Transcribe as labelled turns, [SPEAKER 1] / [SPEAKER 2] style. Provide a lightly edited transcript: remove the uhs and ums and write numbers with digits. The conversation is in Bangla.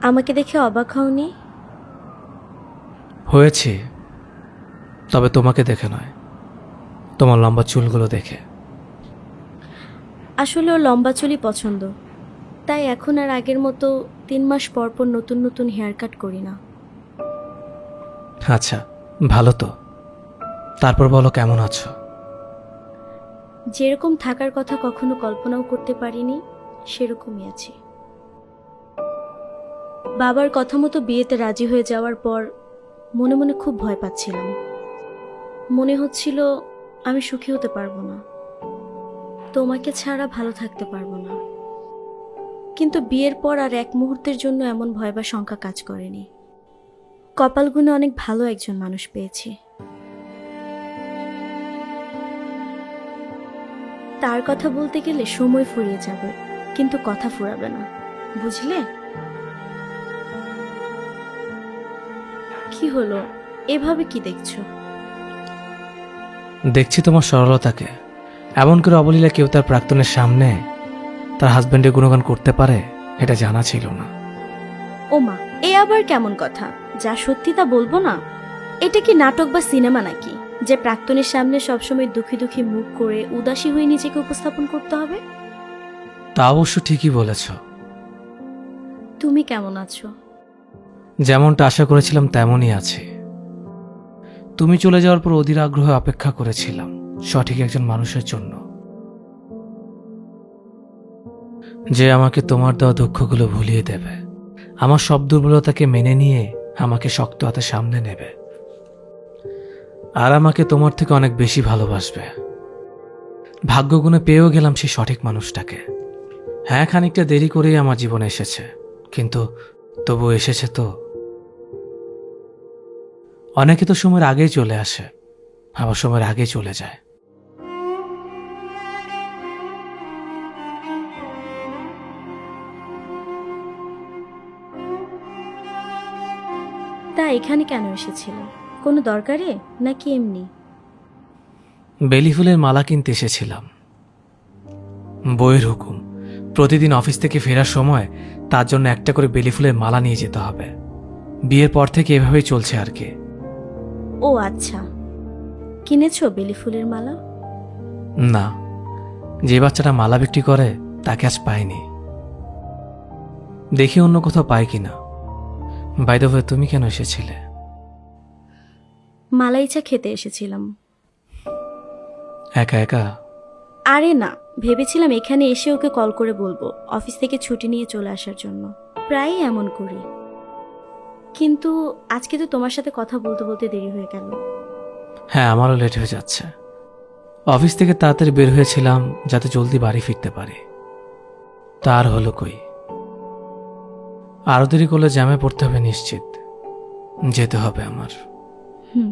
[SPEAKER 1] আমাকে দেখে অবাক হওনি?
[SPEAKER 2] হয়েছি, তবে তোমাকে দেখে নয়, তোমার লম্বা চুলগুলো দেখে।
[SPEAKER 1] আসলে ওর লম্বা চুলই পছন্দ, তাই এখন আর আগের মতো 3 মাস পর পর নতুন নতুন হেয়ার কাট করি না।
[SPEAKER 2] আচ্ছা, ভালো তো। তারপর বলো, কেমন আছো?
[SPEAKER 1] যেরকম থাকার কথা কখনো কল্পনাও করতে পারিনি সেরকমই আছি। বাবার কথা মতো বিয়েতে রাজি হয়ে যাওয়ার পর মনে মনে খুব ভয় পাচ্ছিলাম। মনে হচ্ছিল আমি সুখী হতে পারবো না, তোমাকে ছাড়া ভালো থাকতে পারবো না। কিন্তু বিয়ের পর আর এক মুহূর্তের জন্য এমন ভয় বা শঙ্কা কাজ করেনি। কপাল গুণে অনেক ভালো একজন মানুষ পেয়েছি। তার কথা বলতে গেলে সময় ফুরিয়ে যাবে, কিন্তু কথা ফুরাবে না, বুঝলে? কি হলো, এভাবে কি দেখছো?
[SPEAKER 2] দেখছি তোমার সরলতাকে। এমন করে অবলীলা কেউ তার প্রাক্তনের সামনে তার হাজব্যান্ডের গুণগান করতে পারে, এটা জানা ছিল না।
[SPEAKER 1] ওমা, এ আবার কেমন কথা? যা সত্যি তা বলবো না? এটা কি নাটক বা সিনেমা নাকি, যে প্রাক্তনের সামনে সবসময় দুঃখী দুঃখী মুখ করে উদাসী হয়ে নিজেকে উপস্থাপন করতে হবে?
[SPEAKER 2] তা অবশ্য ঠিকই বলেছ।
[SPEAKER 1] তুমি কেমন আছো?
[SPEAKER 2] যেমনটা আশা করেছিলাম তেমনই আছি। তুমি চলে যাওয়ার পর অধীর আগ্রহে অপেক্ষা করেছিলাম সঠিক একজন মানুষের জন্য, যে আমাকে তোমার দেওয়া দুঃখগুলো ভুলিয়ে দেবে, আমার সব দুর্বলতাকে মেনে নিয়ে আমাকে শক্ত হাতে সামনে নেবে, আর আমাকে তোমার থেকে অনেক বেশি ভালোবাসবে। ভাগ্যগুণে পেয়েও গেলাম সেই সঠিক মানুষটাকে। হ্যাঁ, খানিকটা দেরি করেই আমার জীবনে এসেছে, কিন্তু তবু এসেছে তো। অনেকে তো সময়ের আগেই চলে আসে, আবার সময়ের আগেই চলে যায়।
[SPEAKER 1] তা এখানে কেন এসেছিল? কোনো দরকারে নাকি এমনি?
[SPEAKER 2] বেলি ফুলের মালা কিনতে এসেছিলাম। বইয়ের হুকুম, প্রতিদিন অফিস থেকে ফেরার সময় তার জন্য একটা করে বেলি ফুলের মালা নিয়ে যেতে হবে। বিয়ের পর থেকে এভাবেই চলছে আর কি।
[SPEAKER 1] ও আচ্ছা, কিনেছো বেলি ফুলের মালা?
[SPEAKER 2] না, যে বাচ্চাটা মালা বিক্রি করে তাকে আজ পাইনি। দেখি অন্য কোথাও পাই কিনা। বাই দ্য ওয়ে, তুমি কেন এসেছিলে?
[SPEAKER 1] মালাইচা খেতে এসেছিলাম।
[SPEAKER 2] একা একা?
[SPEAKER 1] আরে না, ভেবেছিলাম এখানে এসে ওকে কল করে বলবো অফিস থেকে ছুটি নিয়ে চলে আসার জন্য। প্রায়ই এমন করি, কিন্তু আজকে তো তোমার সাথে কথা বলতে বলতে দেরি হয়ে গেল।
[SPEAKER 2] হ্যাঁ, আমারও লেট হয়ে যাচ্ছে। অফিস থেকে তাড়াতাড়ি বের হয়েছিলাম যাতে জলদি বাড়ি ফিরতে পারি। তার হলো কই। আরো দেরি করলে জ্যামে পড়তে হবে নিশ্চিত। যেতে হবে আমার।
[SPEAKER 1] হুম।